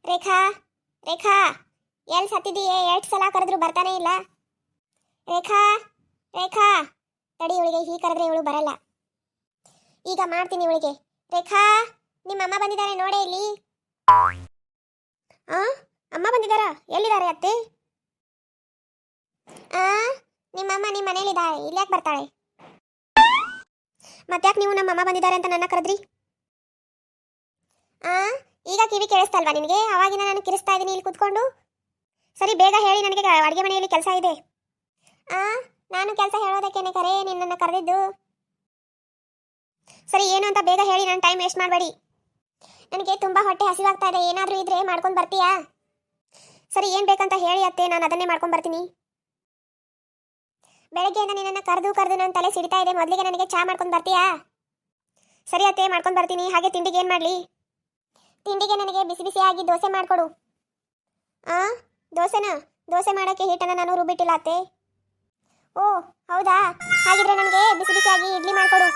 ರೇಖಾ ರೇಖಾ ಎಲ್ಲಿ ಸತ್ತಿದೀಯೇ? ಎಷ್ಟು ಸಲ ಕರೆದ್ರು ಬರ್ತಾನೆ ಇಲ್ಲ. ರೇಖಾ ರೇಖಾ ತಡಿ, ಇವಳಿಗೆ ಹೀಗೆ ಕರೆದ್ರೆ ಇವಳು ಬರಲ್ಲ. ಈಗ ಮಾಡ್ತೀನಿ ಇವಳಿಗೆ. ರೇಖಾ, ನಿಮ್ಮ ಅಮ್ಮ ಬಂದಿದ್ದಾರೆ ನೋಡೇ ಇಲ್ಲಿ. ಆ ಅಮ್ಮ ಬಂದಿದ್ದಾರಾ? ಎಲ್ಲಿದ್ದಾರೆ ಅತ್ತೆ? ಆ ನಿಮ್ಮಮ್ಮ ನಿಮ್ಮ ಮನೇಲಿದ್ದಾಳೆ, ಇಲ್ಯಾಕೆ ಬರ್ತಾಳೆ? ಮತ್ತ್ಯಾಕೆ ನೀವು ನಮ್ಮ ಅಮ್ಮ ಬಂದಿದ್ದಾರೆ ಅಂತ ನನ್ನ ಕರೆದ್ರಿ? ಆ ಈಗ ಕಿವಿ ಕೇಳಿಸ್ತಲ್ವಾ ನಿನಗೆ? ಅವಾಗಿನ ನಾನು ಕಿರಿಸ್ತಾ ಇದ್ದೀನಿ ಇಲ್ಲಿ ಕೂತ್ಕೊಂಡು. ಸರಿ ಬೇಗ ಹೇಳಿ, ನನಗೆ ಅಡುಗೆ ಮನೆಯಲ್ಲಿ ಕೆಲಸ ಇದೆ. ಆ ನಾನು ಕೆಲಸ ಹೇಳೋದಕ್ಕೇನೆ ಕರೆ ನಿನ್ನನ್ನು ಕರೆದಿದ್ದು. ಸರಿ ಏನು ಅಂತ ಬೇಗ ಹೇಳಿ, ನಾನು ಟೈಮ್ ವೇಸ್ಟ್ ಮಾಡಬೇಡಿ. ನನಗೆ ತುಂಬ ಹೊಟ್ಟೆ ಹಸಿವಾಗ್ತಾ ಇದೆ, ಏನಾದರೂ ಇದ್ರೆ ಮಾಡ್ಕೊಂಡು ಬರ್ತೀಯಾ? ಸರಿ ಏನು ಬೇಕಂತ ಹೇಳಿ ಅತ್ತೆ, ನಾನು ಅದನ್ನೇ ಮಾಡ್ಕೊಂಡು ಬರ್ತೀನಿ. ಬೆಳಗ್ಗೆಯಿಂದ ನಿನ್ನನ್ನು ಕರೆದು ನನ್ನ ತಲೆ ಸಿಡಿತಾ ಇದೆ, ಮೊದಲಿಗೆ ನನಗೆ ಚಹಾ ಮಾಡ್ಕೊಂಡು ಬರ್ತೀಯಾ? ಸರಿ ಅತ್ತೆ, ಮಾಡ್ಕೊಂಡು ಬರ್ತೀನಿ. ಹಾಗೆ ತಿಂಡಿಗೆ ಏನು ಮಾಡಲಿ? ತಿಂಡಿಗೆ ನನಗೆ ಬಿಸಿ ಬಿಸಿಯಾಗಿ ದೋಸೆ ಮಾಡಿಕೊಡು. ದೋಸೆನಾ? ದೋಸೆ ಮಾಡೋಕ್ಕೆ ಹಿಟ್ಟನ್ನು ನಾನು ರುಬ್ಬಿಟ್ಟಿಲ್ಲ ಅತ್ತೆ. ಓ ಹೌದಾ, ಹಾಗಿದ್ರೆ ನನಗೆ ಬಿಸಿ ಬಿಸಿಯಾಗಿ ಇಡ್ಲಿ ಮಾಡಿಕೊಡು.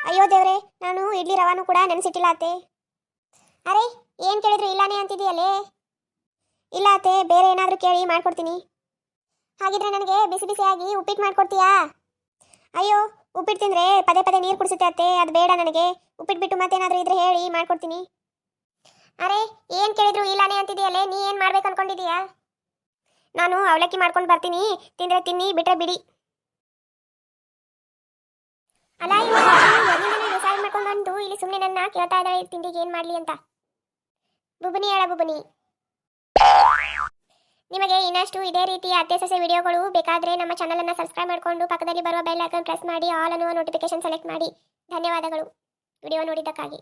ಅಯ್ಯೋ ದೇವ್ರೆ, ನಾನು ಇಡ್ಲಿ ರವಾನು ಕೂಡ ನೆನೆಸಿಟ್ಟಿಲ್ಲ ಅತ್ತೆ. ಅರೆ ಏನು ಕೇಳಿದ್ರು ಇಲ್ಲಾನೇ ಅಂತಿದೆಯಲ್ಲೇ? ಇಲ್ಲ ಅತ್ತೆ, ಬೇರೆ ಏನಾದರೂ ಕೇಳಿ ಮಾಡಿಕೊಡ್ತೀನಿ. ಹಾಗಿದ್ರೆ ನನಗೆ ಬಿಸಿ ಬಿಸಿಯಾಗಿ ಉಪ್ಪಿಟ್ಟು ಮಾಡಿಕೊಡ್ತೀಯಾ? ಅಯ್ಯೋ ಉಪ್ಪಿಟ್ಟು ತಿಂದರೆ ಪದೇ ಪದೇ ನೀರು ಕುಡಿಸುತ್ತೆ ಅತ್ತೆ, ಅದು ಬೇಡ ನನಗೆ. ಉಪ್ಪಿಟ್ಟು ಬಿಟ್ಟು ಮತ್ತೇನಾದರೂ ಇದ್ರೆ ಹೇಳಿ ಮಾಡಿಕೊಡ್ತೀನಿ. ಅರೆ ಏನು ಕೇಳಿದ್ರು ಇಲ್ಲಾನೇ ಅಂತಿದೆಯಲ್ಲೇ, ನೀ ಏನು ಮಾಡ್ಬೇಕು ಅನ್ಕೊಂಡಿದೀಯಾ? ನಾನು ಅವಲಕ್ಕಿ ಮಾಡ್ಕೊಂಡು ಬರ್ತೀನಿ, ತಿಂದರೆ ತಿನ್ನಿ, ಬಿಟ್ಟರೆ ಬಿಡಿ. ಅಲ್ಲ ಡಿಸೈಡ್ ಮಾಡ್ಕೊಂಡು ಬಂದು ಇಲ್ಲಿ ಸುಮ್ಮನೆ ನನ್ನ ಕೇಳ್ತಾ ಇದ್ದಾಳೆ ತಿಂಡಿಗೆ ಏನು ಮಾಡಲಿ ಅಂತ. ಬುಬುನಿ ಹೇಳ ಬುಬುನಿ. ನಿಮಗೆ ಇನ್ನಷ್ಟು ಇದೇ ರೀತಿಯ ಅತ್ತೆ ಸೊಸೆ ವಿಡಿಯೋಗಳು ಬೇಕಾದರೆ ನಮ್ಮ ಚಾನಲನ್ನು ಸಬ್ಸ್ಕ್ರೈಬ್ ಮಾಡಿಕೊಂಡು ಪಕ್ಕದಲ್ಲಿ ಬರುವ ಬೆಲ್ ಐಕಾನ್ ಪ್ರೆಸ್ ಮಾಡಿ, ಆಲ್ ಅನ್ನುವ ನೋಟಿಫಿಕೇಶನ್ ಸೆಲೆಕ್ಟ್ ಮಾಡಿ. ಧನ್ಯವಾದಗಳು ವಿಡಿಯೋ ನೋಡಿದ್ದಕ್ಕಾಗಿ.